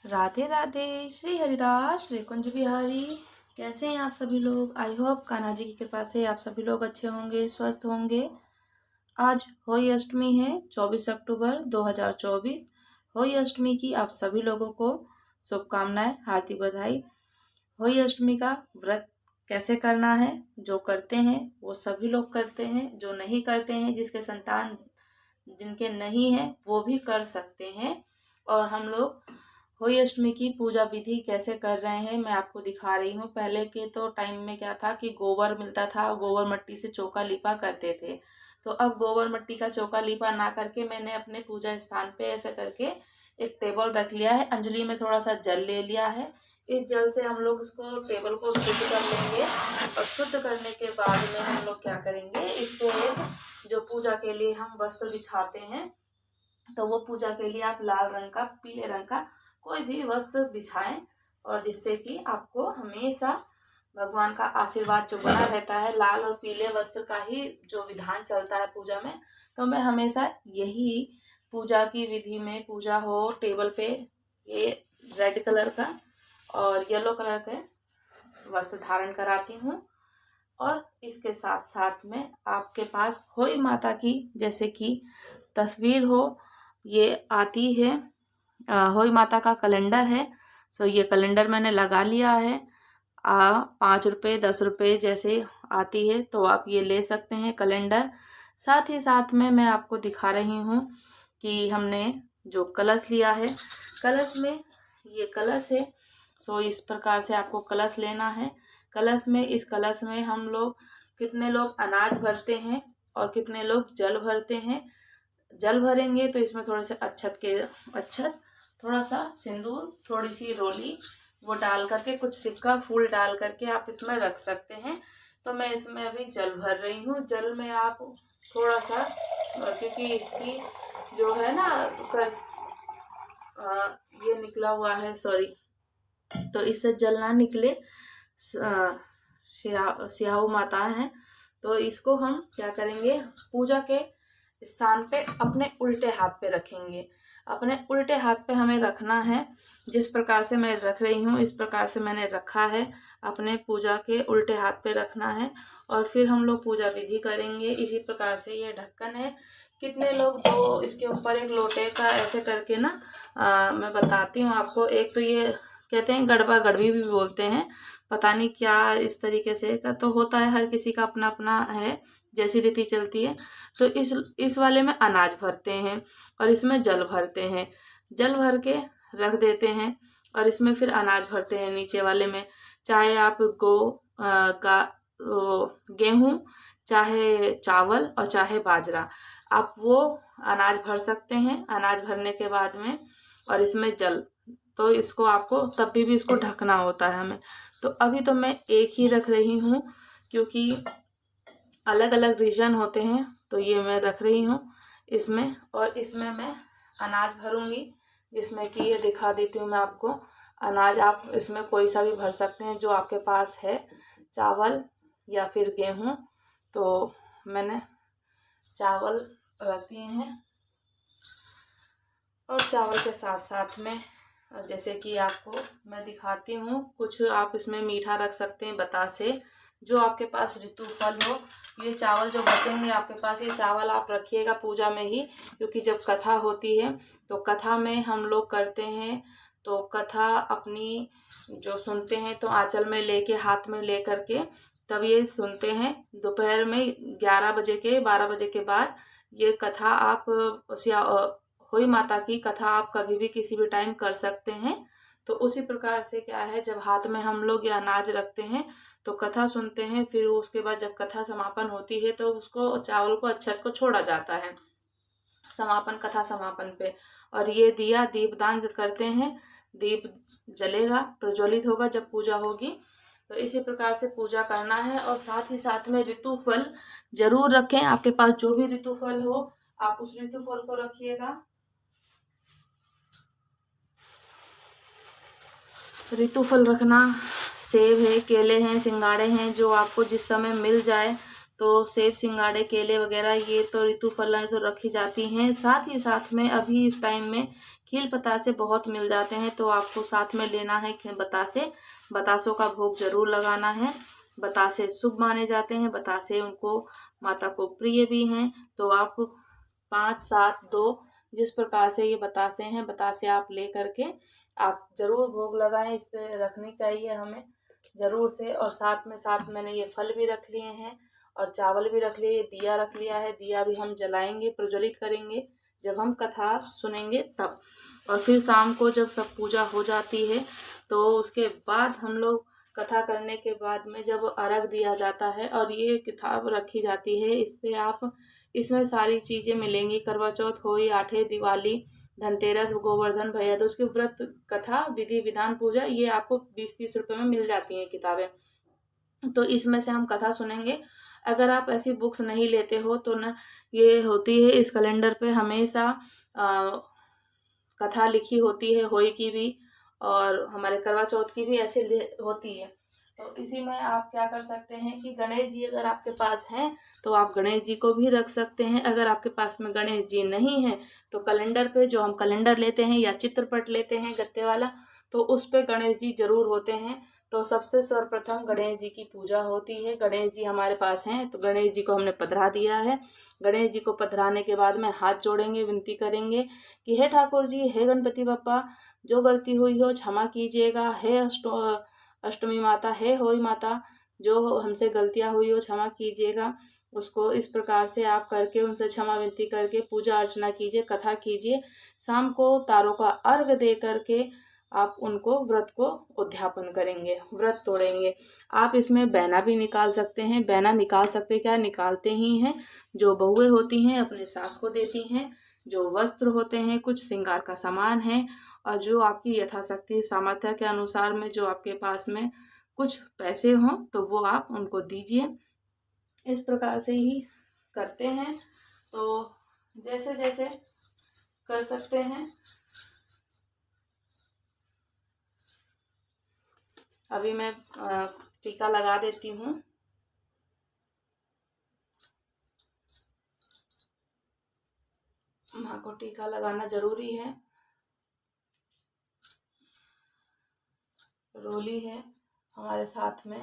राधे राधे। श्री हरिदास श्री कुंज बिहारी। कैसे हैं आप सभी लोग? आई होप कान्हा जी की कृपा से आप सभी लोग अच्छे होंगे, स्वस्थ होंगे। आज होली अष्टमी है, 24 अक्टूबर 2024। होली अष्टमी की आप सभी लोगों को शुभकामनाएं, हार्दिक बधाई। होली अष्टमी का व्रत कैसे करना है? जो करते हैं वो सभी लोग करते हैं, जो नहीं करते हैं, जिसके संतान जिनके नहीं है वो भी कर सकते हैं। और हम लोग होली अष्टमी की पूजा विधि कैसे कर रहे हैं मैं आपको दिखा रही हूँ। पहले के तो टाइम में क्या था कि गोबर मिलता था, गोबर मट्टी से चौका लिपा करते थे। तो अब गोबर मट्टी का चौका लिपा ना करके मैंने अपने पूजा स्थान पे ऐसे करके एक टेबल रख लिया है। अंजलि में थोड़ा सा जल ले लिया है। इस जल से हम लोग इसको टेबल को शुद्ध कर लेंगे और शुद्ध करने के बाद में हम लोग क्या करेंगे, इस पे जो पूजा के लिए हम वस्त्र बिछाते हैं, तो वो पूजा के लिए आप लाल रंग का, पीले रंग का कोई भी वस्त्र बिछाएं, और जिससे कि आपको हमेशा भगवान का आशीर्वाद जो बना रहता है। लाल और पीले वस्त्र का ही जो विधान चलता है पूजा में, तो मैं हमेशा यही पूजा की विधि में, पूजा हो टेबल पे, ये रेड कलर का और येलो कलर के वस्त्र धारण कराती हूँ। और इसके साथ साथ में आपके पास होली माता की जैसे कि तस्वीर हो, ये आती है। होली माता का कैलेंडर है। सो ये कैलेंडर मैंने लगा लिया है। 5 रुपये 10 रुपये जैसे आती है, तो आप ये ले सकते हैं कैलेंडर। साथ ही साथ में मैं आपको दिखा रही हूँ कि हमने जो कलश लिया है, कलश में ये कलश है। सो इस प्रकार से आपको कलश लेना है। कलश में, इस कलश में हम लोग कितने लोग अनाज भरते हैं और कितने लोग जल भरते हैं। जल भरेंगे तो इसमें थोड़े से अच्छत, थोड़ा सा सिंदूर, थोड़ी सी रोली वो डाल करके, कुछ सिक्का फूल डाल करके आप इसमें रख सकते हैं। तो मैं इसमें अभी जल भर रही हूँ। जल में आप थोड़ा सा, क्योंकि इसकी जो है ना ये निकला हुआ है, सॉरी, तो इससे जल ना निकले, स्याहू माता हैं, तो इसको हम क्या करेंगे, पूजा के स्थान पे अपने उल्टे हाथ पे रखेंगे। अपने उल्टे हाथ पे हमें रखना है। जिस प्रकार से मैं रख रही हूँ इस प्रकार से मैंने रखा है। अपने पूजा के उल्टे हाथ पे रखना है और फिर हम लोग पूजा विधि करेंगे। इसी प्रकार से ये ढक्कन है। कितने लोग तो इसके ऊपर एक लोटे का ऐसे करके ना, मैं बताती हूँ आपको। एक तो ये कहते हैं गड़बा गड़बी भी बोलते हैं, पता नहीं क्या, इस तरीके से का तो होता है। हर किसी का अपना अपना है, जैसी रीति चलती है। तो इस वाले में अनाज भरते हैं और इसमें जल भरते हैं। जल भर के रख देते हैं और इसमें फिर अनाज भरते हैं नीचे वाले में। चाहे आप गेहूँ, चाहे चावल और चाहे बाजरा, आप वो अनाज भर सकते हैं। अनाज भरने के बाद में और इसमें जल, तो इसको आपको तब भी इसको ढकना होता है हमें। तो अभी तो मैं एक ही रख रही हूँ क्योंकि अलग अलग रीजन होते हैं, तो ये मैं रख रही हूँ इसमें। और इसमें मैं अनाज भरूंगी, जिसमें कि ये दिखा देती हूँ मैं आपको। अनाज आप इसमें कोई सा भी भर सकते हैं जो आपके पास है, चावल या फिर गेहूँ। तो मैंने चावल रख दिए हैं और चावल के साथ साथ में जैसे कि आपको मैं दिखाती हूँ, कुछ आप इसमें मीठा रख सकते हैं, बतासे, जो आपके पास ऋतु फल हो। ये चावल जो बचेंगे आपके पास, ये चावल आप रखिएगा पूजा में ही, क्योंकि जब कथा होती है तो कथा में हम लोग करते हैं। तो कथा अपनी जो सुनते हैं तो आंचल में लेके, हाथ में ले करके तब ये सुनते हैं। दोपहर में 11 बजे के 12 बजे के बाद ये कथा आप होली माता की कथा आप कभी भी किसी भी टाइम कर सकते हैं। तो उसी प्रकार से क्या है, जब हाथ में हम लोग ये अनाज रखते हैं तो कथा सुनते हैं, फिर उसके बाद जब कथा समापन होती है तो उसको, चावल को, अच्छत को छोड़ा जाता है समापन, कथा समापन पे। और ये दिया दीपदान करते हैं, दीप जलेगा, प्रज्वलित होगा जब पूजा होगी। तो इसी प्रकार से पूजा करना है। और साथ ही साथ में ऋतु फल जरूर रखें। आपके पास जो भी ऋतु फल हो आप उस ऋतु फल को रखिएगा। ऋतु फल रखना, सेब है, केले हैं, सिंगाड़े हैं, जो आपको जिस समय मिल जाए तो सेब सिंगाड़े केले वगैरह ये तो ऋतु फलें तो रखी जाती हैं। साथ ही साथ में अभी इस टाइम में खील बतासे बहुत मिल जाते हैं, तो आपको साथ में लेना है बतासे। बतासों का भोग जरूर लगाना है। बतासे शुभ माने जाते हैं, बतासे उनको माता को प्रिय भी हैं। तो आप 5 7 2 जिस प्रकार से ये बतासे हैं, बतासे आप ले करके आप जरूर भोग लगाएं। इस पे रखनी चाहिए हमें जरूर से। और साथ मैंने ये फल भी रख लिए हैं और चावल भी रख लिए, दिया रख लिया है। दिया भी हम जलाएंगे, प्रज्वलित करेंगे जब हम कथा सुनेंगे तब। और फिर शाम को जब सब पूजा हो जाती है तो उसके बाद हम लोग कथा करने के बाद में जब अर्घ दिया जाता है और ये किताब रखी जाती है, इससे आप इसमें सारी चीज़ें मिलेंगी। करवा चौथ होई, आठे दिवाली, धनतेरस, गोवर्धन, भैया दूज की व्रत कथा, विधि विधान, पूजा, ये आपको 20-30 रुपए में मिल जाती हैं किताबें। तो इसमें से हम कथा सुनेंगे। अगर आप ऐसी बुक्स नहीं लेते हो तो ना, ये होती है इस कैलेंडर पे हमेशा कथा लिखी होती है, होई की भी और हमारे करवा चौथ की भी ऐसे होती है। तो इसी में आप क्या कर सकते हैं कि गणेश जी अगर आपके पास हैं तो आप गणेश जी को भी रख सकते हैं। अगर आपके पास में गणेश जी नहीं है तो कैलेंडर पे जो हम कैलेंडर लेते हैं या चित्रपट लेते हैं गत्ते वाला, तो उस पे गणेश जी जरूर होते हैं। तो सबसे सर्वप्रथम गणेश जी की पूजा होती है। गणेश जी हमारे पास हैं तो गणेश जी को हमने पधरा दिया है। गणेश जी को पधराने के बाद में हाथ जोड़ेंगे, विनती करेंगे कि हे ठाकुर जी, हे गणपति बप्पा, जो गलती हुई हो क्षमा कीजिएगा। हे अष्टमी माता, हे होई माता, जो हमसे गलतियां हुई हो क्षमा कीजिएगा। उसको इस प्रकार से आप करके उनसे क्षमा विनती करके पूजा अर्चना कीजिए, कथा कीजिए। शाम को तारों का अर्घ दे करके आप उनको व्रत को उद्यापन करेंगे, व्रत तोड़ेंगे। आप इसमें बैना भी निकाल सकते हैं। बैना निकाल सकते क्या, निकालते ही हैं। जो बहुएं होती हैं अपने सास को देती हैं, जो वस्त्र होते हैं, कुछ श्रृंगार का सामान है, और जो आपकी यथाशक्ति सामर्थ्य के अनुसार में जो आपके पास में कुछ पैसे हों तो वो आप उनको दीजिए। इस प्रकार से ही करते हैं। तो जैसे जैसे कर सकते हैं। अभी मैं टीका लगा देती हूँ। माँ को टीका लगाना जरूरी है। रोली है हमारे साथ में।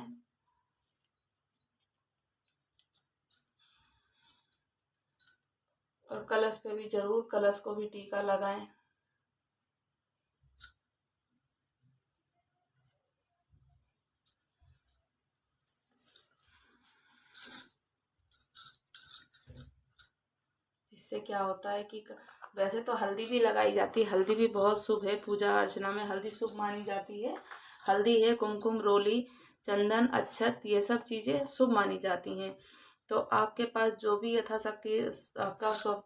और कलश पे भी जरूर, कलश को भी टीका लगाएं। इससे क्या होता है कि वैसे तो हल्दी भी लगाई जाती है, हल्दी भी बहुत शुभ है। पूजा अर्चना में हल्दी शुभ मानी जाती है। हल्दी है, कुमकुम, रोली, चंदन, अक्षत, ये सब चीज़ें शुभ मानी जाती हैं। तो आपके पास जो भी यथाशक्ति आपका सब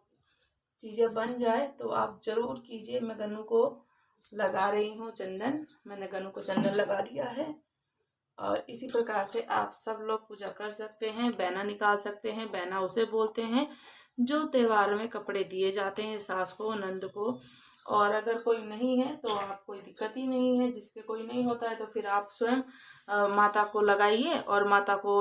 चीज़ें बन जाए तो आप जरूर कीजिए। मैं गन्नू को लगा रही हूँ चंदन, मैंने गन्नू को चंदन लगा दिया है। और इसी प्रकार से आप सब लोग पूजा कर सकते हैं। बैना निकाल सकते हैं। बैना उसे बोलते हैं जो त्योहार में कपड़े दिए जाते हैं सास को, नंद को। और अगर कोई नहीं है तो आप कोई दिक्कत ही नहीं है। जिसके कोई नहीं होता है तो फिर आप स्वयं माता को लगाइए और माता को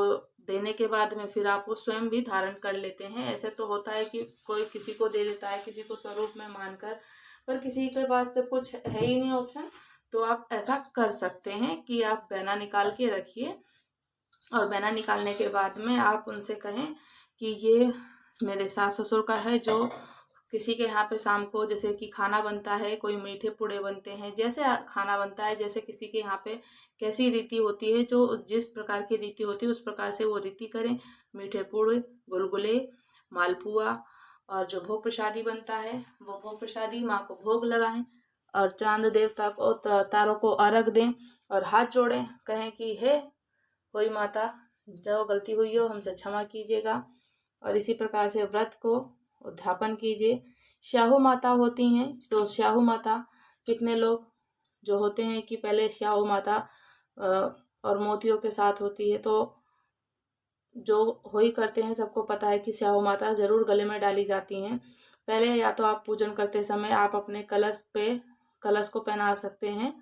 देने के बाद में फिर आप वो स्वयं भी धारण कर लेते हैं। ऐसे तो होता है कि कोई किसी को दे देता है, किसी को स्वरूप में मानकर, पर किसी के पास तो कुछ है ही नहीं ऑप्शन। तो आप ऐसा कर सकते हैं कि आप बैना निकाल के रखिए और बैना निकालने के बाद में आप उनसे कहें कि ये मेरे सास ससुर का है। जो किसी के यहाँ पे शाम को जैसे कि खाना बनता है, कोई मीठे पूड़े बनते हैं, जैसे खाना बनता है, जैसे किसी के यहाँ पे कैसी रीति होती है, जो जिस प्रकार की रीति होती है उस प्रकार से वो रीति करें। मीठे पूड़े, गुलगुले, मालपुआ और जो भोग प्रसादी बनता है वो भोग प्रसादी माँ को भोग लगाएं। और चांद देवता को तारों को अर्घ दें और हाथ जोड़ें, कहें कि हे कोई माता, जो गलती हुई हो हमसे क्षमा कीजिएगा। और इसी प्रकार से व्रत को उद्यापन कीजिए। श्याहू माता होती हैं, तो श्याहू माता कितने लोग जो होते हैं कि पहले श्याहू माता और मोतियों के साथ होती है, तो जो होई करते हैं सबको पता है कि श्याहू माता जरूर गले में डाली जाती हैं। पहले या तो आप पूजन करते समय आप अपने कलश को पहना सकते हैं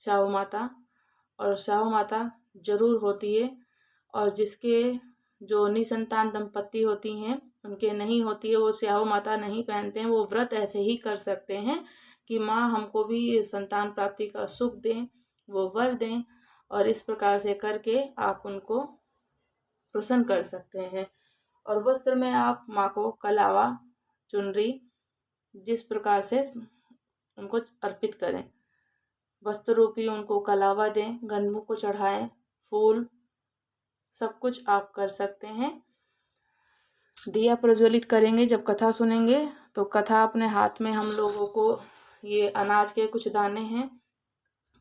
श्याहू माता, और श्याहू माता जरूर होती है। और जिसके जो निसंतान दंपत्ति होती हैं उनके नहीं होती है, वो स्याहू माता नहीं पहनते हैं, वो व्रत ऐसे ही कर सकते हैं कि माँ हमको भी संतान प्राप्ति का सुख दें, वो वर दें, और इस प्रकार से करके आप उनको प्रसन्न कर सकते हैं। और वस्त्र में आप माँ को कलावा, चुनरी जिस प्रकार से उनको अर्पित करें, वस्त्र रूपी उनको कलावा दें, गंधमुख को चढ़ाएं, फूल, सब कुछ आप कर सकते हैं। दिया प्रज्वलित करेंगे जब कथा सुनेंगे, तो कथा अपने हाथ में हम लोगों को, ये अनाज के कुछ दाने हैं,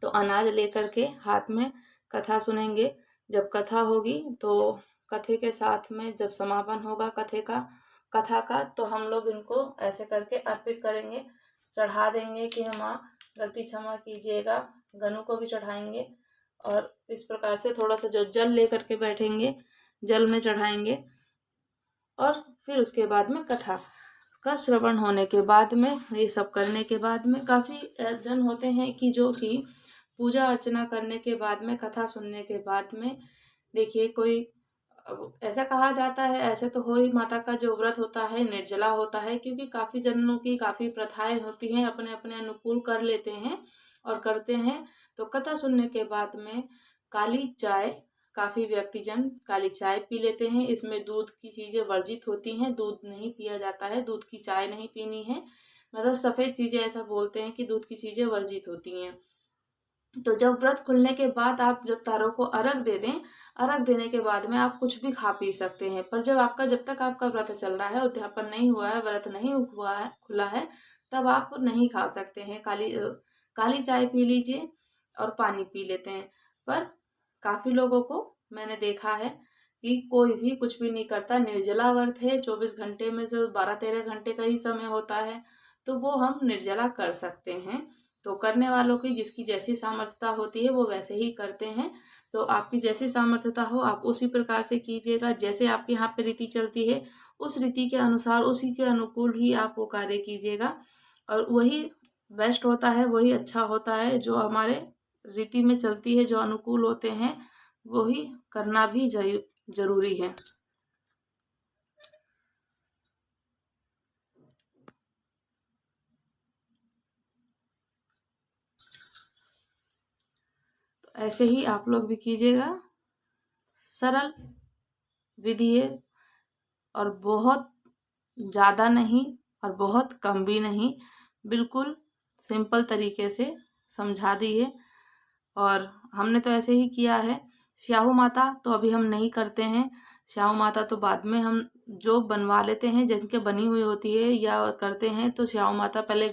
तो अनाज लेकर के हाथ में कथा सुनेंगे। जब कथा होगी तो कथे के साथ में जब समापन होगा कथा का, तो हम लोग इनको ऐसे करके अर्पित करेंगे, चढ़ा देंगे कि माँ गलती क्षमा कीजिएगा। गनु को भी चढ़ाएंगे और इस प्रकार से थोड़ा सा जो जल लेकर के बैठेंगे, जल में चढ़ाएंगे। और फिर उसके बाद में कथा का श्रवण होने के बाद में, ये सब करने के बाद में, काफ़ी जन होते हैं कि जो कि पूजा अर्चना करने के बाद में, कथा सुनने के बाद में, देखिए कोई ऐसा कहा जाता है, ऐसे तो हो ही माता का जो व्रत होता है निर्जला होता है, क्योंकि काफ़ी जनों की काफ़ी प्रथाएं होती हैं, अपने अपने अनुकूल कर लेते हैं और करते हैं। तो कथा सुनने के बाद में काली चाय, काफ़ी व्यक्तिजन काली चाय पी लेते हैं। इसमें दूध की चीज़ें वर्जित होती हैं, दूध नहीं पिया जाता है, दूध की चाय नहीं पीनी है, मतलब सफ़ेद चीज़ें, ऐसा बोलते हैं कि दूध की चीज़ें वर्जित होती हैं। तो जब व्रत खुलने के बाद आप जब तारों को अर्घ दे दें, अर्घ देने के बाद में आप कुछ भी खा पी सकते हैं। पर जब तक आपका व्रत चल रहा है, उद्यापन नहीं हुआ है, व्रत नहीं हुआ है, खुला है, तब आप नहीं खा सकते हैं। काली चाय पी लीजिए और पानी पी लेते हैं। पर काफ़ी लोगों को मैंने देखा है कि कोई भी कुछ भी नहीं करता, निर्जला व्रत है, 24 घंटे में से 12-13 घंटे का ही समय होता है, तो वो हम निर्जला कर सकते हैं। तो करने वालों की जिसकी जैसी सामर्थ्यता होती है वो वैसे ही करते हैं। तो आपकी जैसी सामर्थ्यता हो आप उसी प्रकार से कीजिएगा, जैसे आपके यहाँ पे रीति चलती है उस रीति के अनुसार, उसी के अनुकूल ही आप वो कार्य कीजिएगा, और वही बेस्ट होता है, वही अच्छा होता है। जो हमारे रीति में चलती है, जो अनुकूल होते हैं, वही करना भी जरूरी है। तो ऐसे ही आप लोग भी कीजिएगा। सरल विधि है और बहुत ज़्यादा नहीं और बहुत कम भी नहीं, बिल्कुल सिंपल तरीके से समझा दी है। और हमने तो ऐसे ही किया है। स्याहू माता तो अभी हम नहीं करते हैं, स्याहू माता तो बाद में हम जो बनवा लेते हैं, जिनके बनी हुई होती है या करते हैं, तो स्याहू माता पहले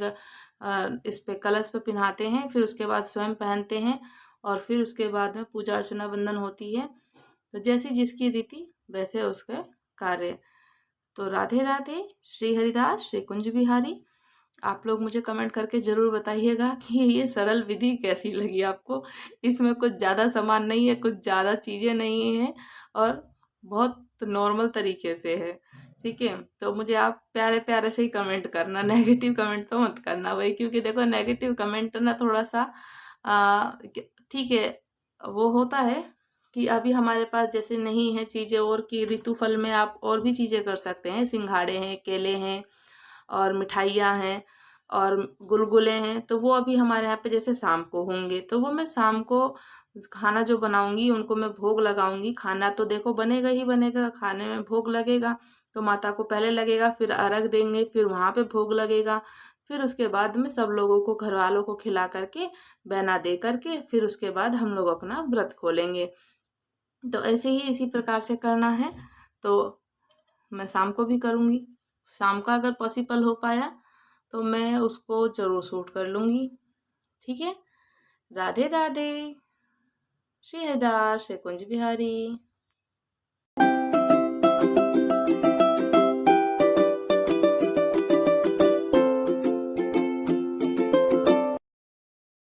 इस पे कलश पे पिन्हाते हैं, फिर उसके बाद स्वयं पहनते हैं, और फिर उसके बाद में पूजा अर्चना वंदन होती है। तो जैसी जिसकी रीति वैसे उसके कार्य। तो राधे राधे, श्री हरिदास, श्री कुंज बिहारी। आप लोग मुझे कमेंट करके ज़रूर बताइएगा कि ये सरल विधि कैसी लगी आपको। इसमें कुछ ज़्यादा सामान नहीं है, कुछ ज़्यादा चीज़ें नहीं हैं, और बहुत नॉर्मल तरीके से है। ठीक है, तो मुझे आप प्यारे प्यारे से ही कमेंट करना, नेगेटिव कमेंट तो मत करना भाई, क्योंकि देखो नेगेटिव कमेंट ना थोड़ा सा ठीक है, वो होता है कि अभी हमारे पास जैसे नहीं है चीज़ें, और कि ऋतु फल में आप और भी चीज़ें कर सकते हैं, सिंघाड़े हैं, केले हैं, और मिठाइयाँ हैं, और गुलगुले हैं। तो वो अभी हमारे यहाँ पे जैसे शाम को होंगे, तो वो मैं शाम को खाना जो बनाऊंगी उनको मैं भोग लगाऊंगी। खाना तो देखो बनेगा ही बनेगा, खाने में भोग लगेगा, तो माता को पहले लगेगा, फिर अर्घ देंगे, फिर वहाँ पे भोग लगेगा, फिर उसके बाद में सब लोगों को, घर वालों को खिला करके, बैना दे करके, फिर उसके बाद हम लोग अपना व्रत खोलेंगे। तो ऐसे ही इसी प्रकार से करना है। तो मैं शाम को भी करूँगी, शाम का अगर पॉसिबल हो पाया तो मैं उसको ज़रूर शूट कर लूँगी। ठीक है, राधे राधे, श्री हरिदास, श्री कुंज बिहारी।